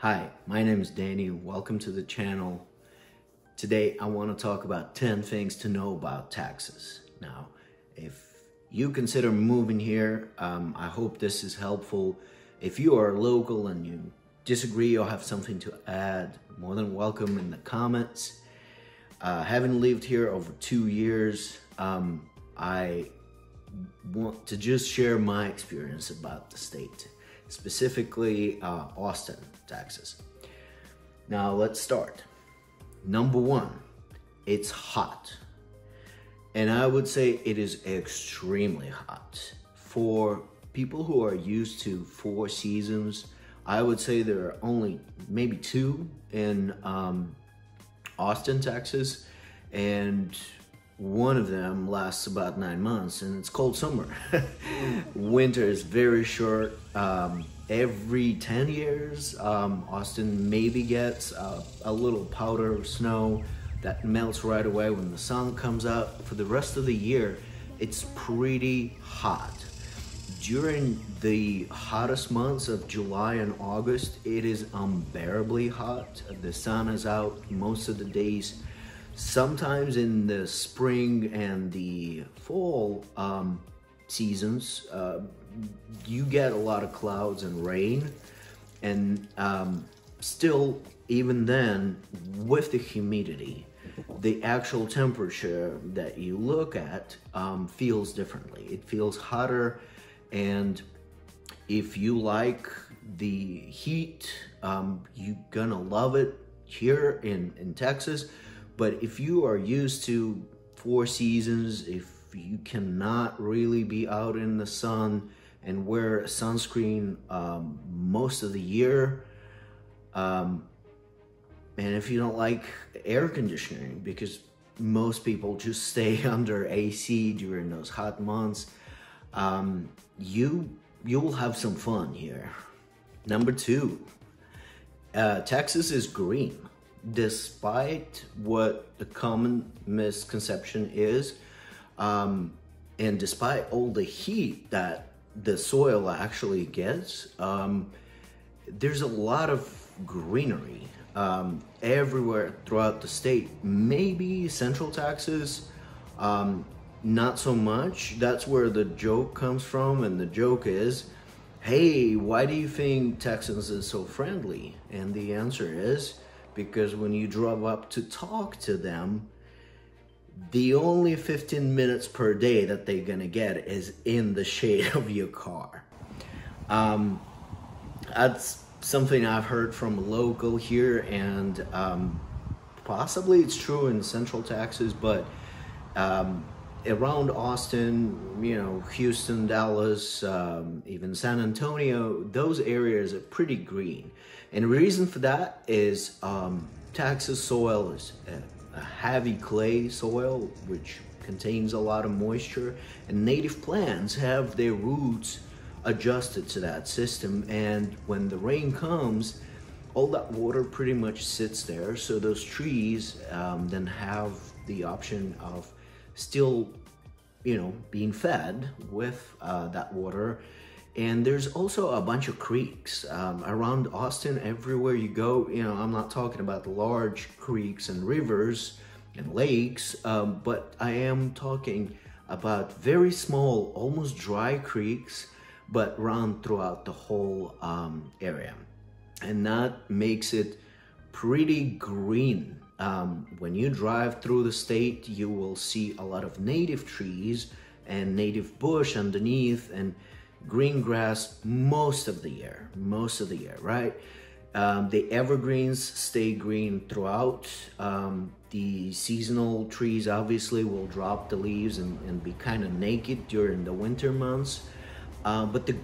Hi, my name is Danny. Welcome to the channel. Today I want to talk about 10 things to know about Texas. Now, if you consider moving here, I hope this is helpful. If you are local and you disagree or have something to add, more than welcome in the comments. Having lived here over 2 years, I want to just share my experience about the state, specifically Austin, Texas. Now let's start. Number one, it's hot. And I would say it is extremely hot. For people who are used to 4 seasons, I would say there are only maybe 2 in Austin, Texas, and one of them lasts about 9 months, and it's cold summer. Winter is very short. Every 10 years, Austin maybe gets a little powder of snow that melts right away when the sun comes out. For the rest of the year, it's pretty hot. During the hottest months of July and August, it is unbearably hot. The sun is out most of the days. Sometimes in the spring and the fall seasons, you get a lot of clouds and rain, and still, even then, with the humidity, the actual temperature that you look at feels differently. It feels hotter, and if you like the heat, you're gonna love it here in Texas. But if you are used to 4 seasons, if you cannot really be out in the sun and wear sunscreen most of the year, and if you don't like air conditioning, because most people just stay under AC during those hot months, you will have some fun here. Number 2, Texas is green. Despite what the common misconception is, and despite all the heat that the soil actually gets, there's a lot of greenery everywhere throughout the state. Maybe Central Texas, not so much. That's where the joke comes from, and the joke is, hey, why do you think Texans is so friendly? And the answer is, because when you drove up to talk to them, the only 15 minutes per day that they're gonna get is in the shade of your car. That's something I've heard from a local here, and possibly it's true in Central Texas, but around Austin, Houston, Dallas, even San Antonio, those areas are pretty green. And the reason for that is Texas soil is a heavy clay soil, which contains a lot of moisture, and native plants have their roots adjusted to that system. And when the rain comes, all that water pretty much sits there, so those trees then have the option of still being fed with that water. And there's also a bunch of creeks around Austin. Everywhere you go, I'm not talking about the large creeks and rivers and lakes, but I am talking about very small, almost dry creeks, but run throughout the whole area. And that makes it pretty green. When you drive through the state, you will see a lot of native trees and native bush underneath, and green grass most of the year, right? The evergreens stay green throughout. The seasonal trees obviously will drop the leaves and be kind of naked during the winter months. But the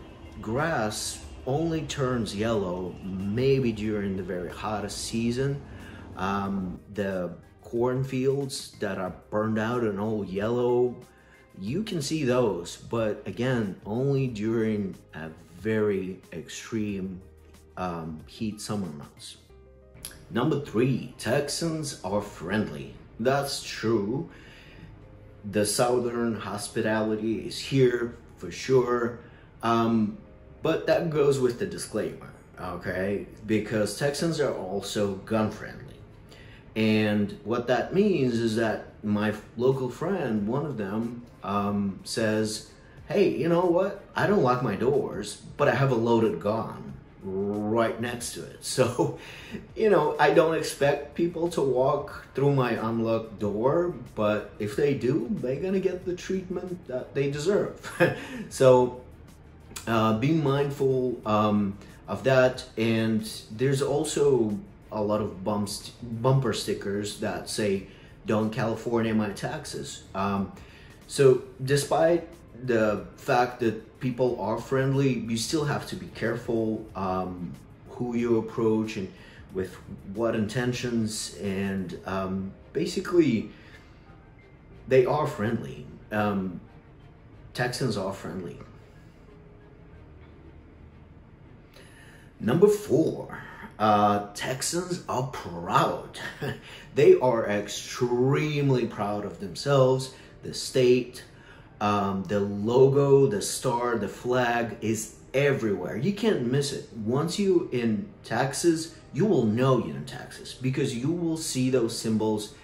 grass only turns yellow maybe during the very hottest season. The cornfields that are burned out and all yellow, you can see those, but again, only during a very extreme heat summer months. Number 3, Texans are friendly. That's true. The Southern hospitality is here for sure, but that goes with the disclaimer. okay? Because Texans are also gun friendly. And what that means is that my local friend, one of them, says, hey, you know what? I don't lock my doors, but I have a loaded gun right next to it. So, you know, I don't expect people to walk through my unlocked door, but if they do, they're gonna get the treatment that they deserve. So, be mindful of that. And there's also a lot of bumper stickers that say, don't California my taxes. So despite the fact that people are friendly, you still have to be careful who you approach and with what intentions. And basically, they are friendly. Texans are friendly. Number 4, Texans are proud. They are extremely proud of themselves, the state, the logo, the star, the flag is everywhere. You can't miss it. Once you're in Texas, you will know you're in Texas because you will see those symbols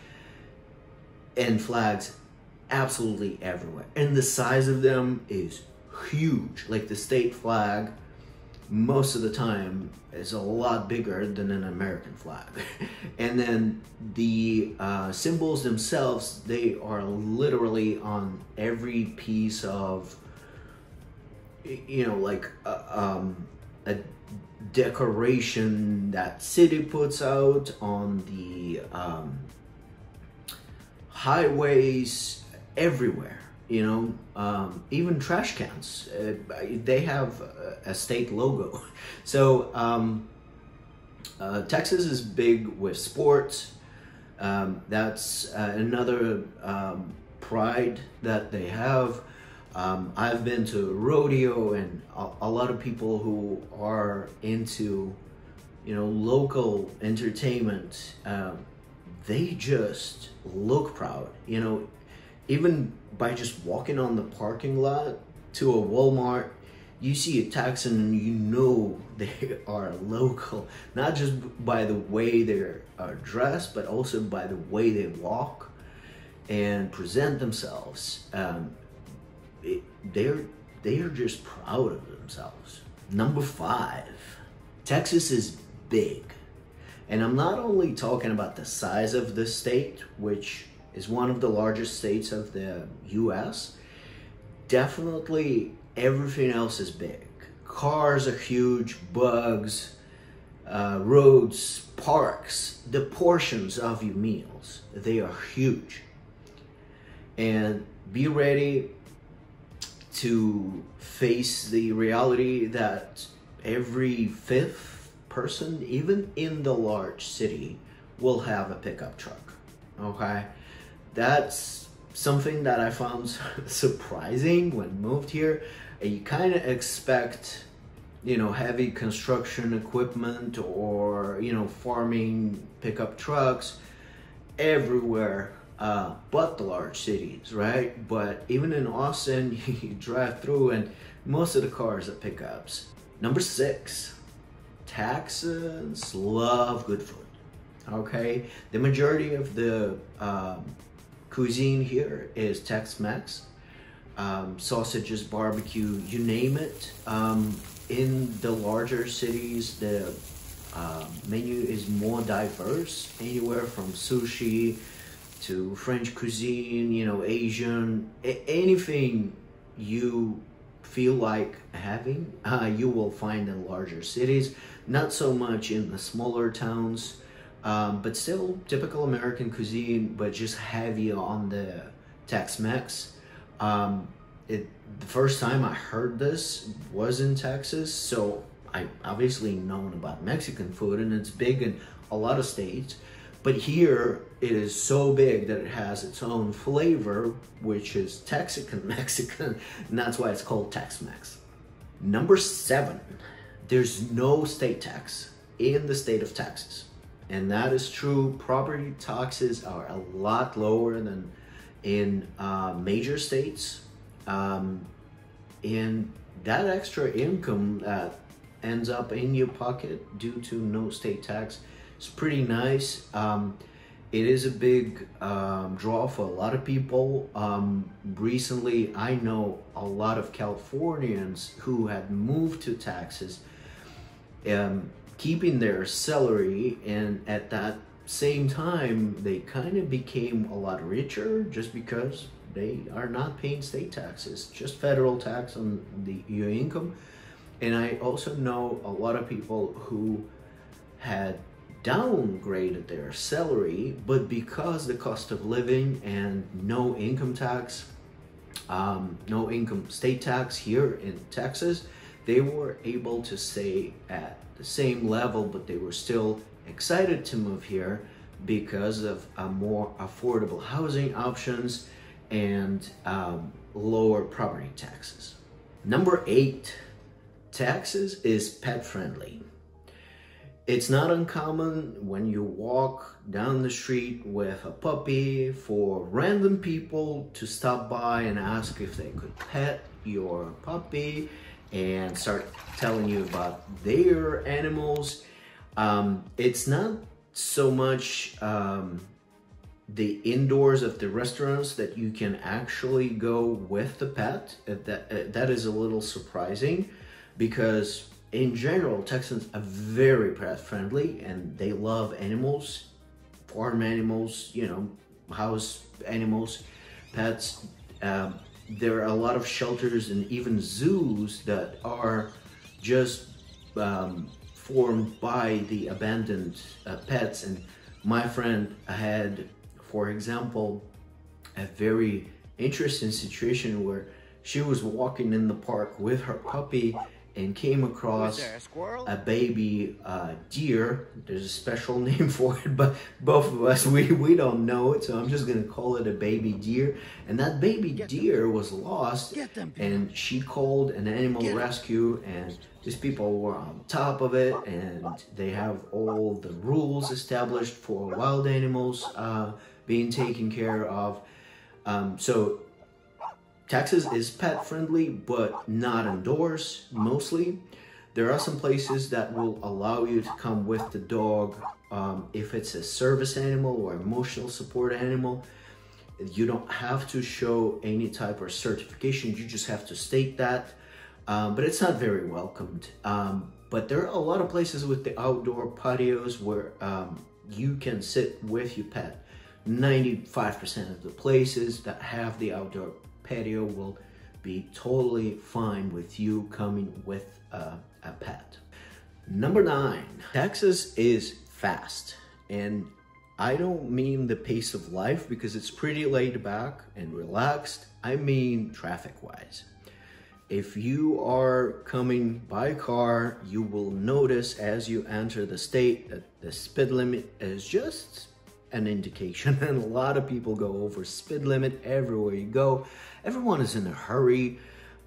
and flags absolutely everywhere. And the size of them is huge. Like the state flag, most of the time is a lot bigger than an American flag. And then the symbols themselves, they are literally on every piece of, you know, like a decoration that city puts out on the highways, everywhere. You know, even trash cans, they have a state logo. So Texas is big with sports. That's another pride that they have. I've been to rodeo, and a lot of people who are into, you know, local entertainment, they just look proud, you know. Even by just walking on the parking lot to a Walmart, you see a Texan and you know they are local. Not just by the way they're dressed, but also by the way they walk and present themselves. They're just proud of themselves. Number 5, Texas is big. And I'm not only talking about the size of the state, which is one of the largest states of the US. Definitely everything else is big. Cars are huge, bugs, roads, parks, the portions of your meals, they are huge. And be ready to face the reality that every 5th person, even in the large city, will have a pickup truck, okay? That's something that I found surprising when I moved here. You kind of expect, you know, heavy construction equipment or, you know, farming pickup trucks everywhere, but the large cities, right? But even in Austin, you drive through and most of the cars are pickups. Number 6, Texans love good food, okay? The majority of the cuisine here is Tex Mex, sausages, barbecue, you name it. In the larger cities, the menu is more diverse, anywhere from sushi to French cuisine, you know, Asian, anything you feel like having, you will find in larger cities. Not so much in the smaller towns. But still typical American cuisine, but just heavy on the Tex Mex. The first time I heard this was in Texas, so I obviously known about Mexican food, and it's big in a lot of states. But here it is so big that it has its own flavor, which is Texican Mexican, and that's why it's called Tex Mex. Number 7, there's no state tax in the state of Texas. And that is true. Property taxes are a lot lower than in major states. And that extra income that ends up in your pocket due to no state tax. It's pretty nice. It is a big draw for a lot of people. Recently, I know a lot of Californians who had moved to Texas, keeping their salary, and at that same time, they kind of became a lot richer just because they are not paying state taxes, just federal tax on your income. And I also know a lot of people who had downgraded their salary, but because the cost of living and no income tax, no income state tax here in Texas, they were able to stay at the same level, but they were still excited to move here because of more affordable housing options and lower property taxes. Number 8, Texas is pet friendly. It's not uncommon when you walk down the street with a puppy for random people to stop by and ask if they could pet your puppy and start telling you about their animals. It's not so much the indoors of the restaurants that you can actually go with the pet. That is a little surprising, because in general, Texans are very pet friendly and they love animals, farm animals, you know, house animals, pets. There are a lot of shelters and even zoos that are just formed by the abandoned pets. And my friend had, for example, a very interesting situation where she was walking in the park with her puppy and came across a baby deer. There's a special name for it, but both of us, we don't know it, so I'm just gonna call it a baby deer. And that baby deer was lost, and she called an animal rescue, and these people were on top of it, and they have all the rules established for wild animals being taken care of. So Texas is pet friendly, but not indoors mostly. There are some places that will allow you to come with the dog if it's a service animal or emotional support animal. You don't have to show any type of certification, you just have to state that. But it's not very welcomed. But there are a lot of places with the outdoor patios where you can sit with your pet. 95% of the places that have the outdoor patio will be totally fine with you coming with a pet. Number 9, Texas is fast. And I don't mean the pace of life, because it's pretty laid back and relaxed. I mean traffic-wise. If you are coming by car, you will notice as you enter the state that the speed limit is just an indication, and a lot of people go over speed limit everywhere you go. Everyone is in a hurry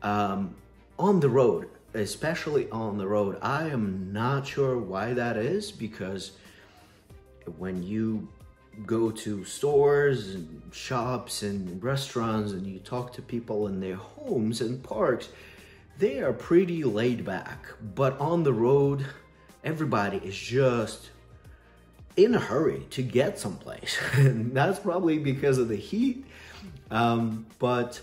on the road, especially on the road. I am not sure why that is, because when you go to stores and shops and restaurants and you talk to people in their homes and parks, they are pretty laid back. But on the road, everybody is just in a hurry to get someplace. And that's probably because of the heat, but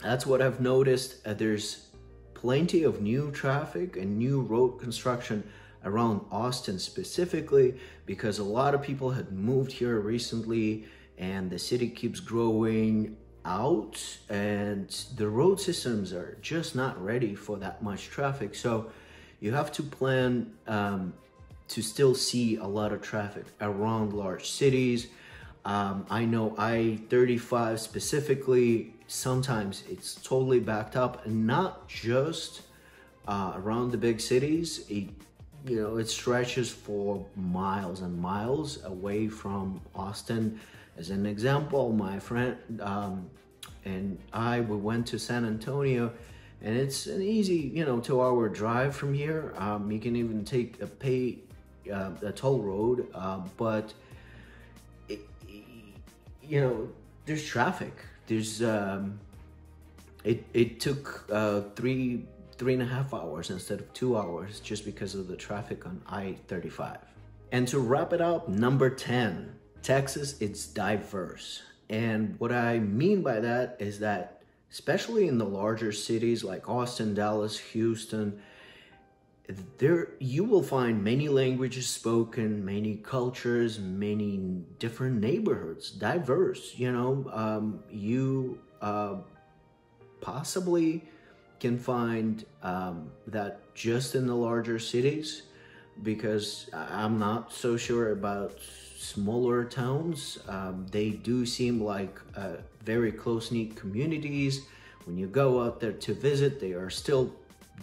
that's what I've noticed. There's plenty of new traffic and new road construction around Austin specifically, because a lot of people had moved here recently and the city keeps growing out and the road systems are just not ready for that much traffic. So you have to plan to still see a lot of traffic around large cities. I know I-35 specifically, sometimes it's totally backed up, and not just around the big cities. It stretches for miles and miles away from Austin. As an example, my friend and we went to San Antonio, and it's an easy, 2-hour drive from here. You can even take a toll road, but there's traffic. There's it took 3.5 hours instead of 2 hours just because of the traffic on I-35. And to wrap it up, number 10, Texas, it's diverse. And what I mean by that is that, especially in the larger cities like Austin, Dallas, Houston, there you will find many languages spoken, many cultures, many different neighborhoods, diverse. You possibly can find that just in the larger cities, because I'm not so sure about smaller towns. They do seem like very close-knit communities. When you go out there to visit, they are still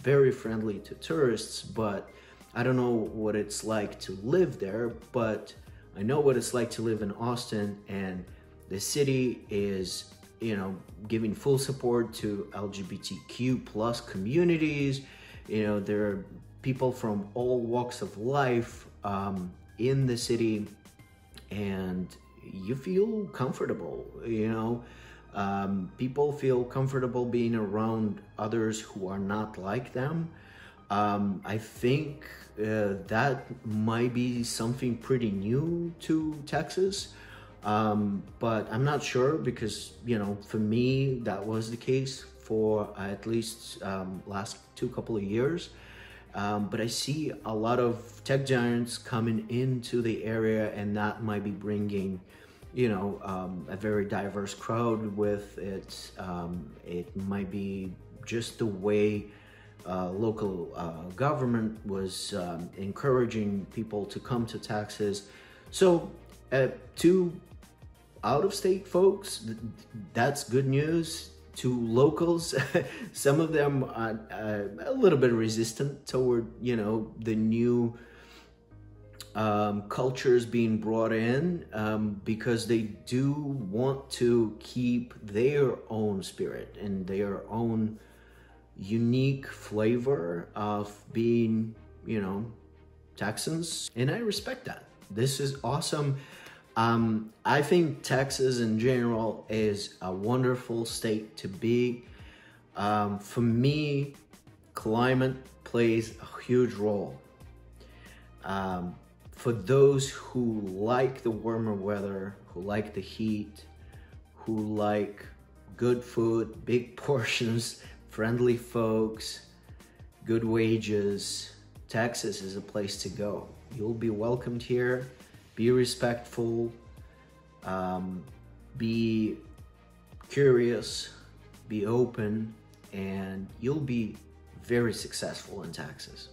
very friendly to tourists, but I don't know what it's like to live there, but I know what it's like to live in Austin, and the city is, giving full support to LGBTQ plus communities. There are people from all walks of life in the city, and you feel comfortable, people feel comfortable being around others who are not like them. I think that might be something pretty new to Texas, but I'm not sure because, for me, that was the case for at least last couple of years. But I see a lot of tech giants coming into the area, and that might be bringing a very diverse crowd with it. It might be just the way local government was encouraging people to come to Texas. So to out-of-state folks, that's good news. To locals, some of them are a little bit resistant toward, the new cultures being brought in, because they do want to keep their own spirit and their own unique flavor of being, Texans. And I respect that. This is awesome. I think Texas in general is a wonderful state to be. For me, climate plays a huge role. For those who like the warmer weather, who like the heat, who like good food, big portions, friendly folks, good wages, Texas is a place to go. You'll be welcomed here. Be respectful, be curious, be open, and you'll be very successful in Texas.